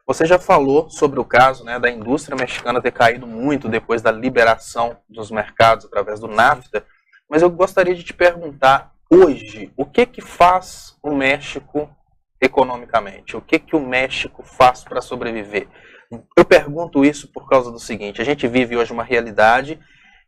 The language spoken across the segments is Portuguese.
Você já falou sobre o caso, né, da indústria mexicana ter caído muito depois da liberação dos mercados através do NAFTA, mas eu gostaria de te perguntar, hoje, o que faz o México economicamente? O que o México faz para sobreviver? Eu pergunto isso por causa do seguinte: a gente vive hoje uma realidade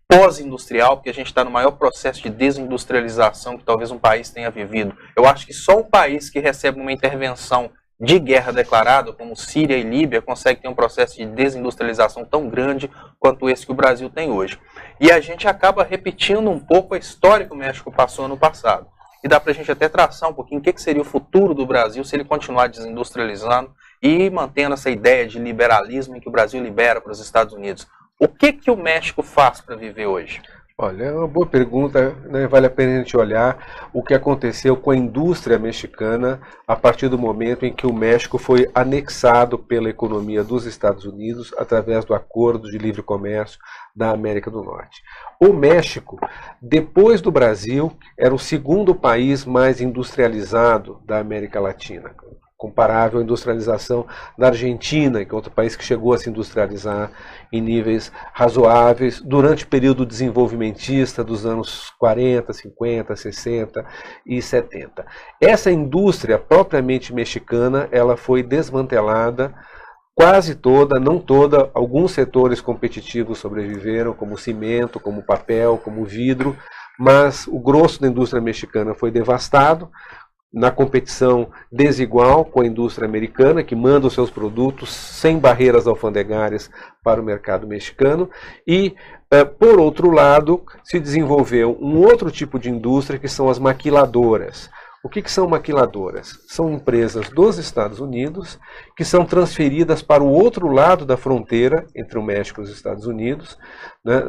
pós-industrial, porque a gente está no maior processo de desindustrialização que talvez um país tenha vivido. Eu acho que só um país que recebe uma intervenção de guerra declarada, como Síria e Líbia, consegue ter um processo de desindustrialização tão grande quanto esse que o Brasil tem hoje. E a gente acaba repetindo um pouco a história que o México passou no passado. E dá para a gente até traçar um pouquinho o que seria o futuro do Brasil se ele continuar desindustrializando e mantendo essa ideia de liberalismo em que o Brasil libera para os Estados Unidos. O que o México faz para viver hoje? Olha, é uma boa pergunta, né? Vale a pena a gente olhar o que aconteceu com a indústria mexicana a partir do momento em que o México foi anexado pela economia dos Estados Unidos através do Acordo de Livre Comércio da América do Norte. O México, depois do Brasil, era o segundo país mais industrializado da América Latina, comparável à industrialização da Argentina, que é outro país que chegou a se industrializar em níveis razoáveis durante o período desenvolvimentista dos anos 40, 50, 60 e 70. Essa indústria propriamente mexicana, ela foi desmantelada quase toda, não toda, alguns setores competitivos sobreviveram, como cimento, como papel, como vidro, mas o grosso da indústria mexicana foi devastado, na competição desigual com a indústria americana, que manda os seus produtos sem barreiras alfandegárias para o mercado mexicano, e, por outro lado, se desenvolveu um outro tipo de indústria, que são as maquiladoras. O que são maquiladoras? São empresas dos Estados Unidos que são transferidas para o outro lado da fronteira entre o México e os Estados Unidos, né?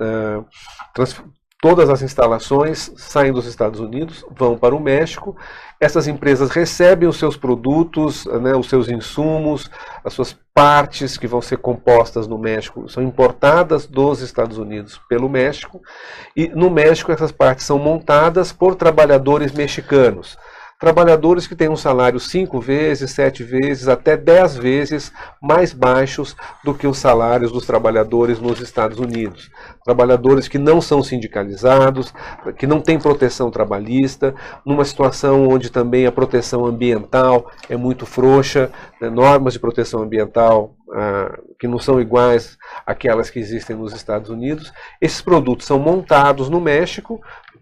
Todas as instalações saem dos Estados Unidos, vão para o México. Essas empresas recebem os seus produtos, né, os seus insumos, as suas partes que vão ser compostas no México, são importadas dos Estados Unidos pelo México. E no México essas partes são montadas por trabalhadores mexicanos. Trabalhadores que têm um salário 5 vezes, 7 vezes, até 10 vezes mais baixos do que os salários dos trabalhadores nos Estados Unidos. Trabalhadores que não são sindicalizados, que não têm proteção trabalhista, numa situação onde também a proteção ambiental é muito frouxa, né, normas de proteção ambiental que não são iguais àquelas que existem nos Estados Unidos. Esses produtos são montados no México,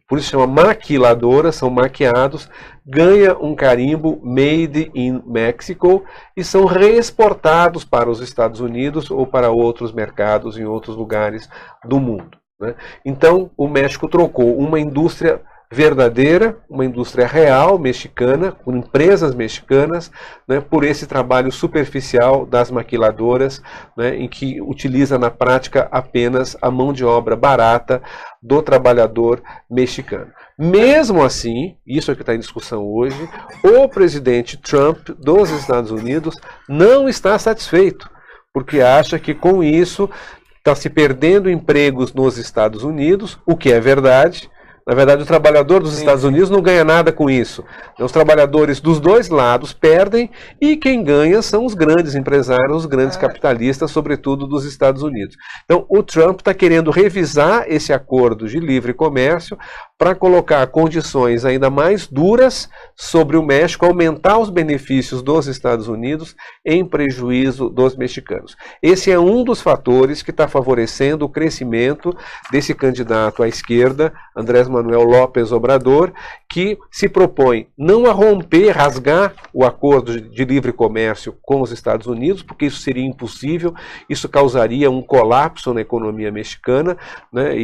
por isso chama maquiladora, são maquiados, ganha um carimbo Made in Mexico e são reexportados para os Estados Unidos ou para outros mercados em outros lugares do mundo, né? Então o México trocou uma indústria verdadeira, uma indústria real mexicana, com empresas mexicanas, né, por esse trabalho superficial das maquiladoras, né, em que utiliza na prática apenas a mão de obra barata do trabalhador mexicano. Mesmo assim, isso é que está em discussão hoje, o presidente Trump dos Estados Unidos não está satisfeito, porque acha que com isso está se perdendo empregos nos Estados Unidos, o que é verdade. Na verdade, o trabalhador dos Estados Unidos não ganha nada com isso. Os trabalhadores dos dois lados perdem e quem ganha são os grandes empresários, os grandes capitalistas, sobretudo dos Estados Unidos. Então, o Trump está querendo revisar esse acordo de livre comércio para colocar condições ainda mais duras sobre o México, aumentar os benefícios dos Estados Unidos em prejuízo dos mexicanos. Esse é um dos fatores que está favorecendo o crescimento desse candidato à esquerda, Andrés Manuel López Obrador, que se propõe não a romper, rasgar o acordo de livre comércio com os Estados Unidos, porque isso seria impossível, isso causaria um colapso na economia mexicana, né?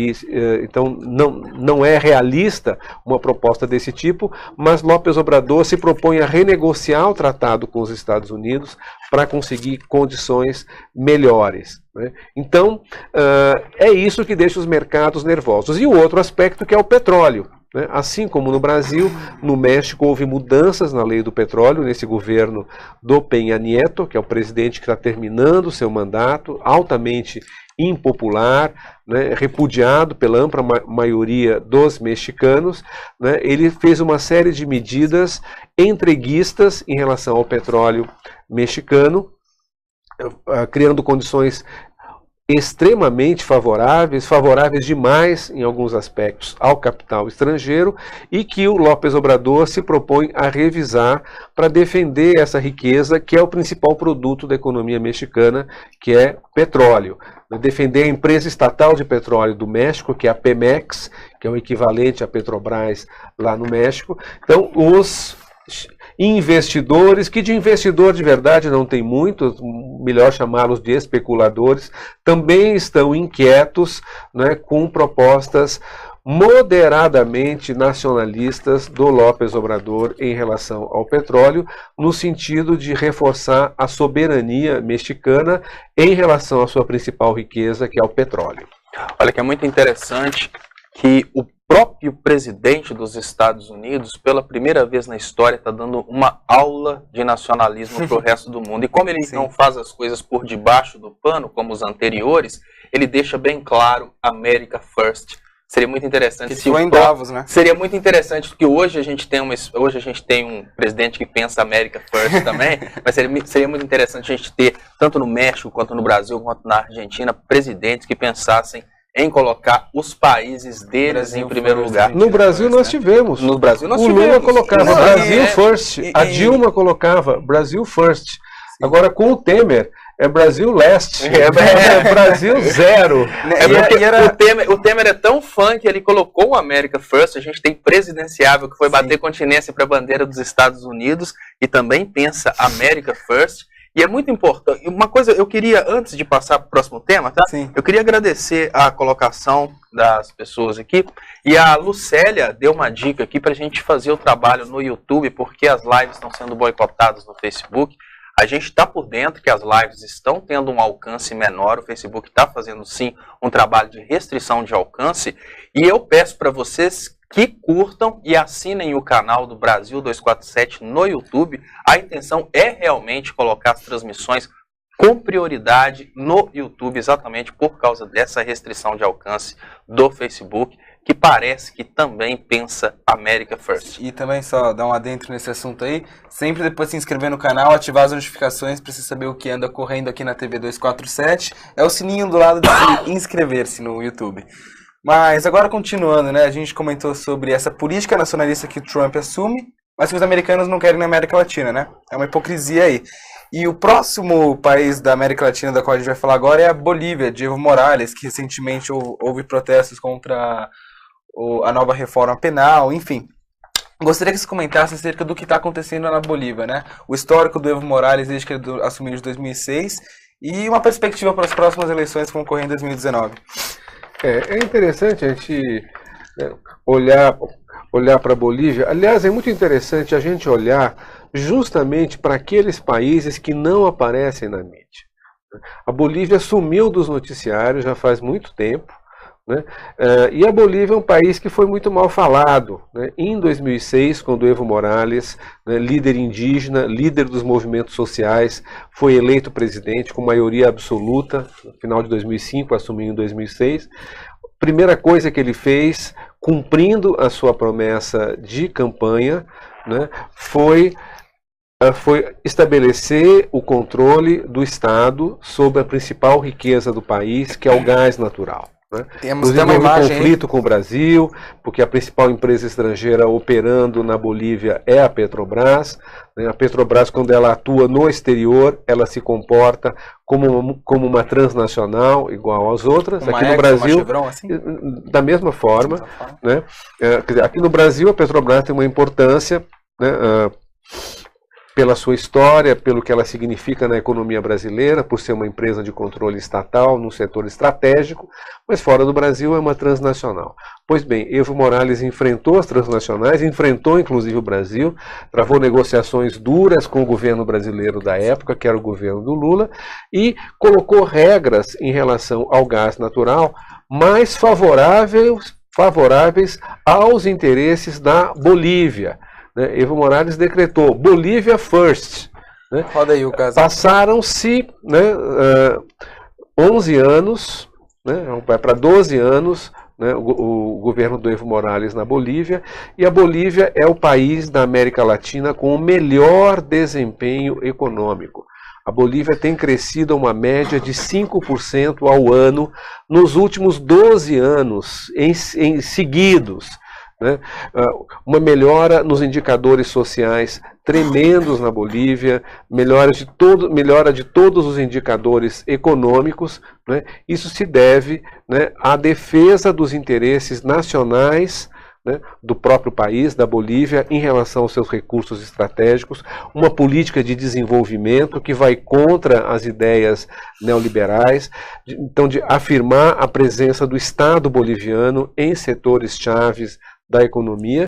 Então não é realista uma proposta desse tipo, mas López Obrador se propõe a renegociar o tratado com os Estados Unidos para conseguir condições melhores, né? Então, é isso que deixa os mercados nervosos. E o outro aspecto que é o petróleo. Assim como no Brasil, no México houve mudanças na lei do petróleo, nesse governo do Peña Nieto, que é o presidente que está terminando o seu mandato, altamente impopular, né, repudiado pela ampla maioria dos mexicanos, né. Ele fez uma série de medidas entreguistas em relação ao petróleo mexicano, criando condições extremamente favoráveis demais em alguns aspectos ao capital estrangeiro, e que o López Obrador se propõe a revisar para defender essa riqueza, que é o principal produto da economia mexicana, que é petróleo. Defender a empresa estatal de petróleo do México, que é a Pemex, que é o equivalente à Petrobras lá no México. Então, os investidores, que de investidor de verdade não tem muito, melhor chamá-los de especuladores, também estão inquietos, né, com propostas moderadamente nacionalistas do López Obrador em relação ao petróleo, no sentido de reforçar a soberania mexicana em relação à sua principal riqueza, que é o petróleo. Olha, que é muito interessante que o próprio presidente dos Estados Unidos, pela primeira vez na história, está dando uma aula de nacionalismo para o resto do mundo. E como ele não faz as coisas por debaixo do pano, como os anteriores, ele deixa bem claro America First. Seria muito interessante se foi em Davos, né? Seria muito interessante, porque hoje a gente tem um presidente que pensa America First também, mas seria muito interessante a gente ter, tanto no México, quanto no Brasil, quanto na Argentina, presidentes que pensassem em colocar os países deles em primeiro lugar. No Brasil nós tivemos. No Brasil nós tivemos. O Lula colocava Brasil First. A Dilma colocava Brasil First. Agora com o Temer é Brasil Leste. É Brasil Zero. O Temer é tão fã que ele colocou o America First. A gente tem presidenciável que foi bater continência para a bandeira dos Estados Unidos e também pensa America First. E é muito importante. Uma coisa, eu queria, antes de passar para o próximo tema, tá? Sim. Eu queria agradecer a colocação das pessoas aqui. E a Lucélia deu uma dica aqui para a gente fazer o trabalho no YouTube, porque as lives estão sendo boicotadas no Facebook. A gente está por dentro que as lives estão tendo um alcance menor. O Facebook está fazendo, sim, um trabalho de restrição de alcance. E eu peço para vocês que curtam e assinem o canal do Brasil 247 no YouTube. A intenção é realmente colocar as transmissões com prioridade no YouTube, exatamente por causa dessa restrição de alcance do Facebook, que parece que também pensa America First. E também só dar um adentro nesse assunto aí, sempre depois se inscrever no canal, ativar as notificações para você saber o que anda correndo aqui na TV 247. É o sininho do lado de inscrever-se no YouTube. Mas agora continuando, né, a gente comentou sobre essa política nacionalista que o Trump assume, mas que os americanos não querem na América Latina, né? É uma hipocrisia aí. E o próximo país da América Latina da qual a gente vai falar agora é a Bolívia, de Evo Morales, que recentemente houve protestos contra a nova reforma penal, enfim. Gostaria que você comentasse acerca do que está acontecendo na Bolívia, né? O histórico do Evo Morales desde que ele assumiu em 2006 e uma perspectiva para as próximas eleições que vão ocorrer em 2019. É interessante a gente olhar para a Bolívia. Aliás, é muito interessante a gente olhar justamente para aqueles países que não aparecem na mídia. A Bolívia sumiu dos noticiários já faz muito tempo, né? E a Bolívia é um país que foi muito mal falado, né? Em 2006, quando Evo Morales, né, líder indígena, líder dos movimentos sociais, foi eleito presidente com maioria absoluta, no final de 2005, assumiu em 2006, primeira coisa que ele fez, cumprindo a sua promessa de campanha, né, foi estabelecer o controle do Estado sobre a principal riqueza do país, que é o gás natural. Temos uma conflito com o Brasil, porque a principal empresa estrangeira operando na Bolívia é a Petrobras. A Petrobras, quando ela atua no exterior, ela se comporta como uma transnacional, igual às outras. Aqui no Brasil, Chevron, assim? da mesma forma. Né? Aqui no Brasil, a Petrobras tem uma importância, né, pela sua história, pelo que ela significa na economia brasileira, por ser uma empresa de controle estatal num setor estratégico, mas fora do Brasil é uma transnacional. Pois bem, Evo Morales enfrentou as transnacionais, enfrentou inclusive o Brasil, travou negociações duras com o governo brasileiro da época, que era o governo do Lula, e colocou regras em relação ao gás natural mais favoráveis aos interesses da Bolívia. Evo Morales decretou Bolívia First. Né? Roda aí o caso. Passaram-se 11 anos, né, para 12 anos, né, o governo do Evo Morales na Bolívia, e a Bolívia é o país da América Latina com o melhor desempenho econômico. A Bolívia tem crescido a uma média de 5% ao ano nos últimos 12 anos em seguidos. Né? Uma melhora nos indicadores sociais tremendos na Bolívia, melhora de todos os indicadores econômicos, né? Isso se deve, né, à defesa dos interesses nacionais, né, do próprio país, da Bolívia, em relação aos seus recursos estratégicos, uma política de desenvolvimento que vai contra as ideias neoliberais, então de afirmar a presença do Estado boliviano em setores chaves da economia